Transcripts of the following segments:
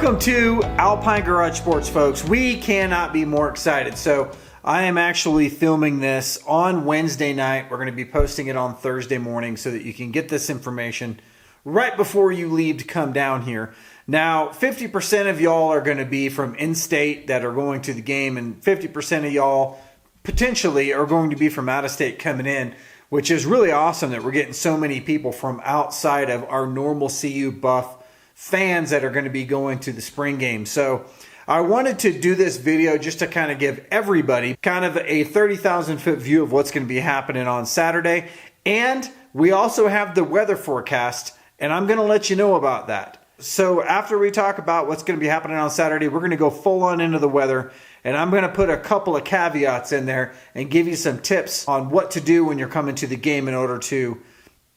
Welcome to Alpine Garage Sports, folks. We cannot be more excited. So I am actually filming this on Wednesday night. We're going to be posting it on Thursday morning so that you can get this information right before you leave to come down here. Now, 50% of y'all are going to be from in-state that are going to the game, and 50% of y'all potentially are going to be from out-of-state coming in, which is really awesome that we're getting so many people from outside of our normal CU Buff fans that are going to be going to the spring game. So I wanted to do this video just to kind of give everybody kind of a 30,000 foot view of what's going to be happening on Saturday. And we also have the weather forecast, and I'm going to let you know about that. So after we talk about what's going to be happening on Saturday, we're going to go full on into the weather, and I'm going to put a couple of caveats in there and give you some tips on what to do when you're coming to the game in order to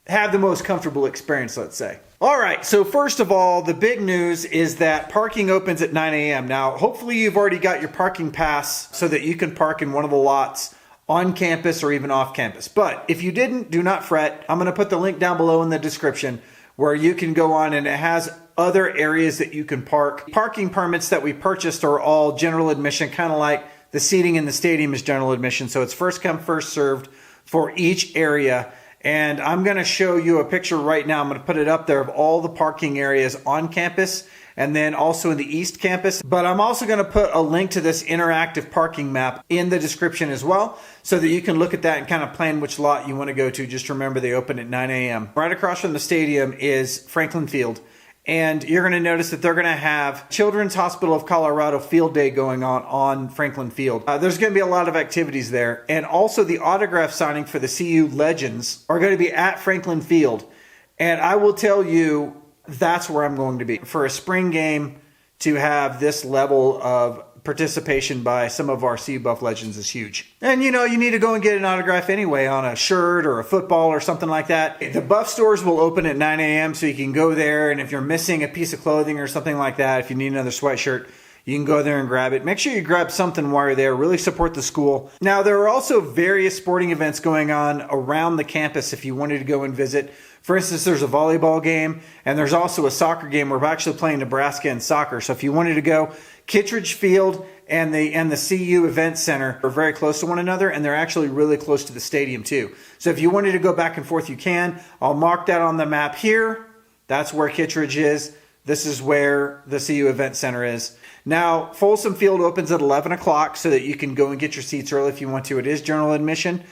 have the most comfortable experience, let's say. All right, so first of all, the big news is that parking opens at 9 a.m. Now, hopefully you've already got your parking pass so that you can park in one of the lots on campus or even off campus. But if you didn't, do not fret. I'm going to put the link down below in the description where you can go on, and it has other areas that you can park. Parking permits that we purchased are all general admission, kind of like the seating in the stadium is general admission. So it's first come, first served for each area. And I'm going to show you a picture right now. I'm going to put it up there of all the parking areas on campus and then also in the East Campus. But I'm also going to put a link to this interactive parking map in the description as well so that you can look at that and kind of plan which lot you want to go to. Just remember they open at 9 a.m. Right across from the stadium is Franklin Field. And you're going to notice that they're going to have Children's Hospital of Colorado Field Day going on Franklin Field. There's going to be a lot of activities there. And also the autograph signing for the CU Legends are going to be at Franklin Field. And I will tell you, that's where I'm going to be. For a spring game, to have this level of participation by some of our CU Buff legends is huge. And you know, you need to go and get an autograph anyway on a shirt or a football or something like that. The Buff stores will open at 9 a.m. so you can go there, and if you're missing a piece of clothing or something like that, if you need another sweatshirt, you can go there and grab it. Make sure you grab something while you're there. Really support the school. Now, there are also various sporting events going on around the campus if you wanted to go and visit. For instance, there's a volleyball game, and there's also a soccer game. We're actually playing Nebraska in soccer. So if you wanted to go, Kittredge Field and the CU Event Center are very close to one another, and they're actually really close to the stadium too. So if you wanted to go back and forth, you can. I'll mark that on the map here. That's where Kittredge is. This is where the CU Event Center is. Now, Folsom Field opens at 11 o'clock so that you can go and get your seats early if you want to. It is general admission.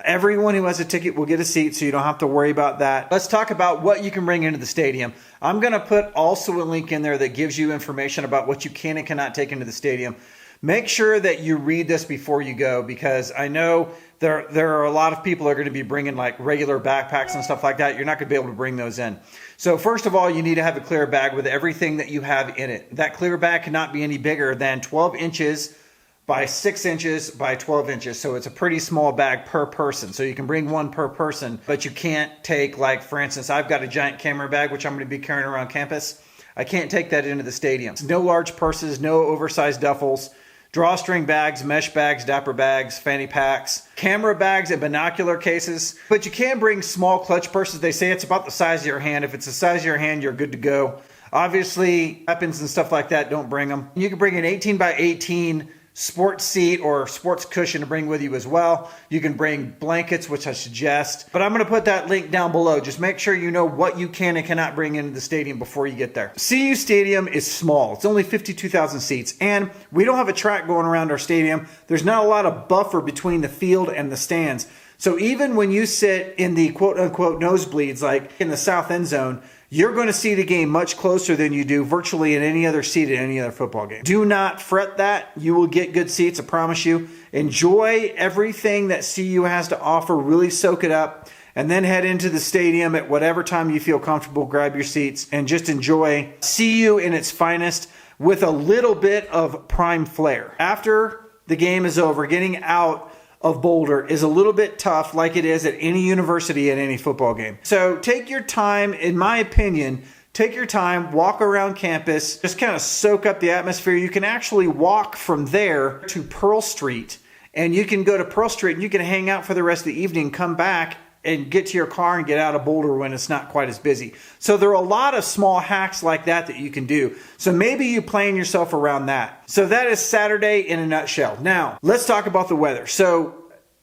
Everyone who has a ticket will get a seat, so you don't have to worry about that. Let's talk about what you can bring into the stadium. I'm going to put also a link in there that gives you information about what you can and cannot take into the stadium. Make sure that you read this before you go, because I know there are a lot of people that are going to be bringing like regular backpacks and stuff like that. You're not going to be able to bring those in. So first of all, you need to have a clear bag with everything that you have in it. That clear bag cannot be any bigger than 12 inches by 6 inches by 12 inches. So it's a pretty small bag per person. So you can bring one per person, but you can't take, like, for instance, I've got a giant camera bag, which I'm going to be carrying around campus. I can't take that into the stadium. No large purses, no oversized duffels, drawstring bags, mesh bags, dapper bags, fanny packs, camera bags, and binocular cases. But you can bring small clutch purses. They say it's about the size of your hand. If it's the size of your hand, you're good to go. Obviously, weapons and stuff like that, don't bring them. You can bring an 18 by 18 sports seat or sports cushion to bring with you as well. You can bring blankets, which I suggest. But I'm going to put that link down below. Just make sure you know what you can and cannot bring into the stadium before you get there. CU Stadium is small. It's only 52,000 seats. And we don't have a track going around our stadium. There's not a lot of buffer between the field and the stands. So even when you sit in the quote-unquote nosebleeds, like in the south end zone, you're going to see the game much closer than you do virtually in any other seat at any other football game. Do not fret that. You will get good seats, I promise you. Enjoy everything that CU has to offer. Really soak it up. And then head into the stadium at whatever time you feel comfortable. Grab your seats and just enjoy CU in its finest with a little bit of prime flair. After the game is over, getting out of Boulder is a little bit tough, like it is at any university at any football game. So take your time, in my opinion, take your time, walk around campus, just kind of soak up the atmosphere. You can actually walk from there to Pearl Street, and you can go to Pearl Street and you can hang out for the rest of the evening, come back and get to your car and get out of Boulder when it's not quite as busy. So there are a lot of small hacks like that that you can do. So maybe you plan yourself around that. So that is Saturday in a nutshell. Now, let's talk about the weather. So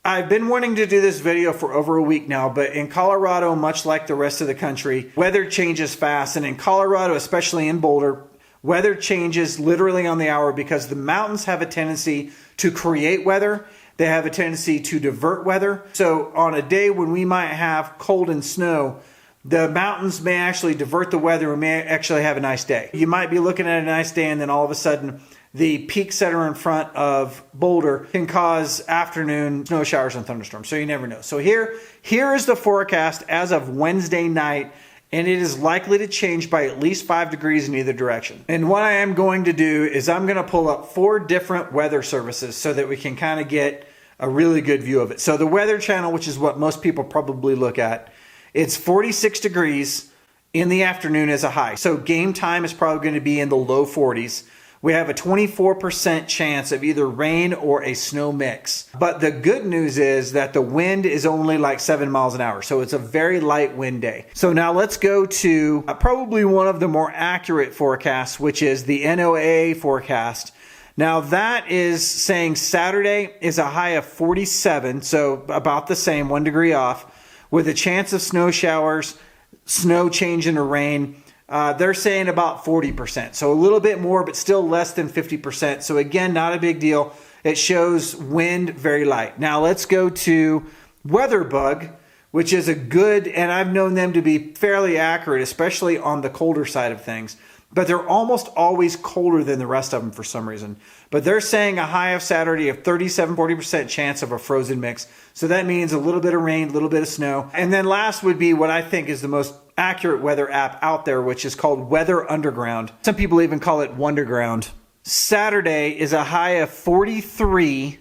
I've been wanting to do this video for over a week now, but in Colorado, much like the rest of the country, weather changes fast. And in Colorado, especially in Boulder, weather changes literally on the hour because the mountains have a tendency to create weather. They have a tendency to divert weather. So on a day when we might have cold and snow, the mountains may actually divert the weather and may actually have a nice day. You might be looking at a nice day and then all of a sudden the peaks that are in front of Boulder can cause afternoon snow showers and thunderstorms. So you never know. So here is the forecast as of Wednesday night, and it is likely to change by at least 5 degrees in either direction. And what I am going to do is I'm going to pull up 4 different weather services so that we can kind of get a really good view of it. So the Weather Channel, which is what most people probably look at, it's 46 degrees in the afternoon as a high. So game time is probably going to be in the low 40s. We have a 24% chance of either rain or a snow mix. But the good news is that the wind is only like 7 miles an hour. So it's a very light wind day. So now let's go to probably one of the more accurate forecasts, which is the NOAA forecast. Now that is saying Saturday is a high of 47. So about the same, 1 degree off, with a chance of snow showers, snow change into rain. They're saying about 40%. So a little bit more, but still less than 50%. So again, not a big deal. It shows wind very light. Now let's go to WeatherBug, which is a good, and I've known them to be fairly accurate, especially on the colder side of things. But they're almost always colder than the rest of them for some reason. But they're saying a high of Saturday of 40% chance of a frozen mix. So that means a little bit of rain, a little bit of snow. And then last would be what I think is the most accurate weather app out there, which is called Weather Underground. Some people even call it Wonderground. Saturday is a high of 43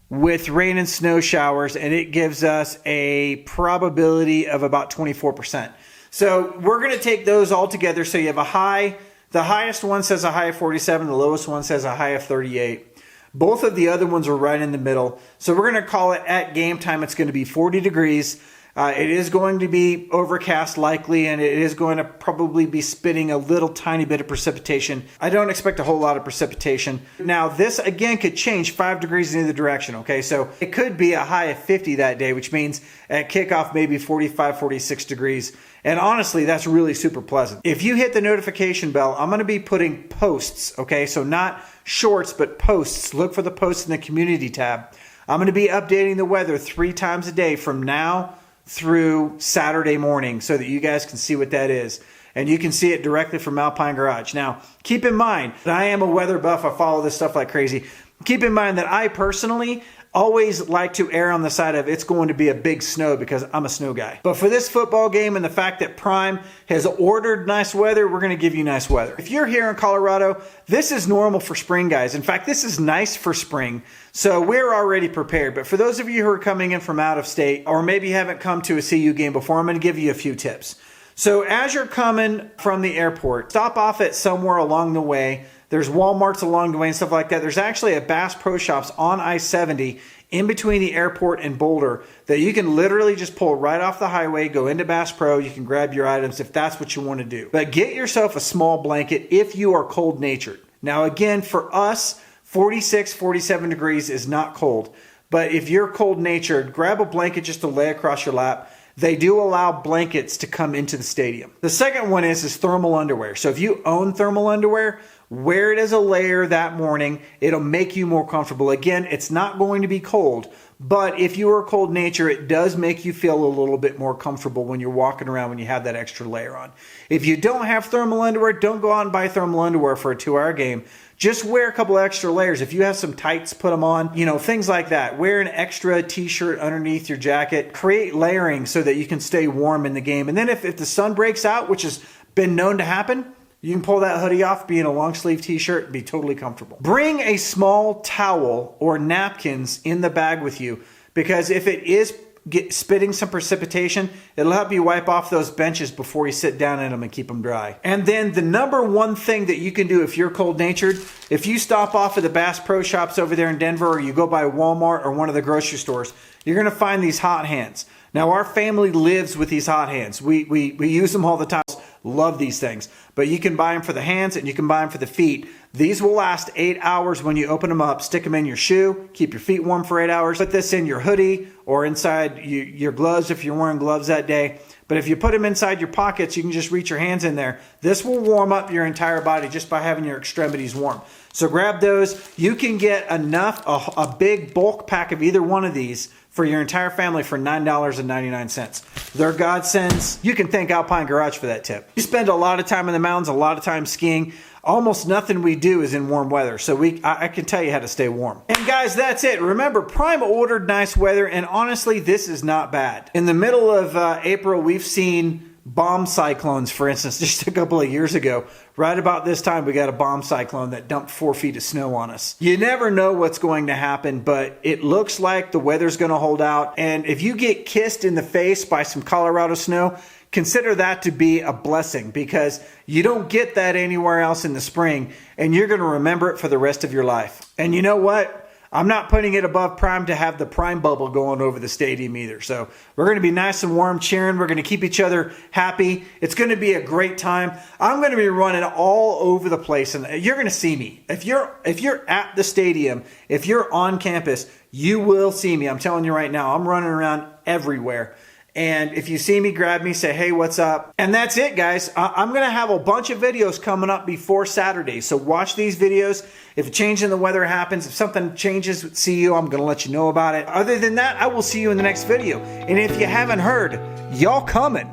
with rain and snow showers, and it gives us a probability of about 24%. So we're going to take those all together. So you have a high, the highest one says a high of 47, the lowest one says a high of 38. Both of the other ones are right in the middle. So we're going to call it at game time. It's going to be 40 degrees. It is going to be overcast likely, and it is going to probably be spitting a little tiny bit of precipitation. I don't expect a whole lot of precipitation. Now this again could change 5 degrees in either direction, okay? So it could be a high of 50 that day, which means at kickoff maybe 45, 46 degrees. And honestly, that's really super pleasant. If you hit the notification bell, I'm going to be putting posts, okay? So not shorts, but posts. Look for the posts in the community tab. I'm going to be updating the weather 3 times a day from now through Saturday morning so that you guys can see what that is. And you can see it directly from Alpine Garage. Now, keep in mind that I am a weather buff. I follow this stuff like crazy. Keep in mind that I personally always like to err on the side of it's going to be a big snow because I'm a snow guy. But for this football game and the fact that Prime has ordered nice weather, we're going to give you nice weather. If you're here in Colorado, this is normal for spring, guys. In fact, this is nice for spring. So we're already prepared. But for those of you who are coming in from out of state or maybe haven't come to a CU game before, I'm going to give you a few tips. So as you're coming from the airport, stop off at somewhere along the way. There's Walmarts along the way and stuff like that. There's actually a Bass Pro Shops on I-70 in between the airport and Boulder that you can literally just pull right off the highway, go into Bass Pro. You can grab your items if that's what you want to do. But get yourself a small blanket if you are cold-natured. Now, again, for us, 46, 47 degrees is not cold. But if you're cold-natured, grab a blanket just to lay across your lap. They do allow blankets to come into the stadium. The second one is thermal underwear. So if you own thermal underwear, wear it as a layer that morning. It'll make you more comfortable. Again, it's not going to be cold, but if you are cold nature, it does make you feel a little bit more comfortable when you're walking around when you have that extra layer on. If you don't have thermal underwear, don't go out and buy thermal underwear for a 2-hour game. Just wear a couple extra layers. If you have some tights, put them on, things like that. Wear an extra t-shirt underneath your jacket. Create layering so that you can stay warm in the game. And then if the sun breaks out, which has been known to happen, you can pull that hoodie off, be in a long sleeve t-shirt, and be totally comfortable. Bring a small towel or napkins in the bag with you, because if it is spitting some precipitation, it'll help you wipe off those benches before you sit down in them and keep them dry. And then the number one thing that you can do if you're cold-natured, if you stop off at the Bass Pro Shops over there in Denver, or you go by Walmart or one of the grocery stores, you're going to find these hot hands. Now, our family lives with these hot hands. We use them all the time. Love these things. But you can buy them for the hands and you can buy them for the feet. These will last 8 hours when you open them up. Stick them in your shoe. Keep your feet warm for 8 hours. Put this in your hoodie or inside your gloves if you're wearing gloves that day. But if you put them inside your pockets, you can just reach your hands in there. This will warm up your entire body just by having your extremities warm. So grab those. You can get enough, a big bulk pack of either one of these for your entire family for $9.99. They're godsends. You can thank Alpine Garage for that tip. We spend a lot of time in the mountains, a lot of time skiing. Almost nothing we do is in warm weather, so I can tell you how to stay warm. And guys, that's it. Remember, Prime ordered nice weather, and honestly, this is not bad. In the middle of April, we've seen bomb cyclones, for instance, just a couple of years ago. Right about this time, we got a bomb cyclone that dumped 4 feet of snow on us. You never know what's going to happen, but it looks like the weather's going to hold out. And if you get kissed in the face by some Colorado snow, consider that to be a blessing, because you don't get that anywhere else in the spring, and you're going to remember it for the rest of your life. And you know what? I'm not putting it above Prime to have the Prime bubble going over the stadium either. So we're going to be nice and warm cheering. We're going to keep each other happy. It's going to be a great time. I'm going to be running all over the place, and you're going to see me. If you're at the stadium, if you're on campus, you will see me. I'm telling you right now, I'm running around everywhere. And if you see me, grab me, say, hey, what's up? And that's it, guys. I'm going to have a bunch of videos coming up before Saturday. So watch these videos. If a change in the weather happens, if something changes with CU, I'm going to let you know about it. Other than that, I will see you in the next video. And if you haven't heard, y'all coming.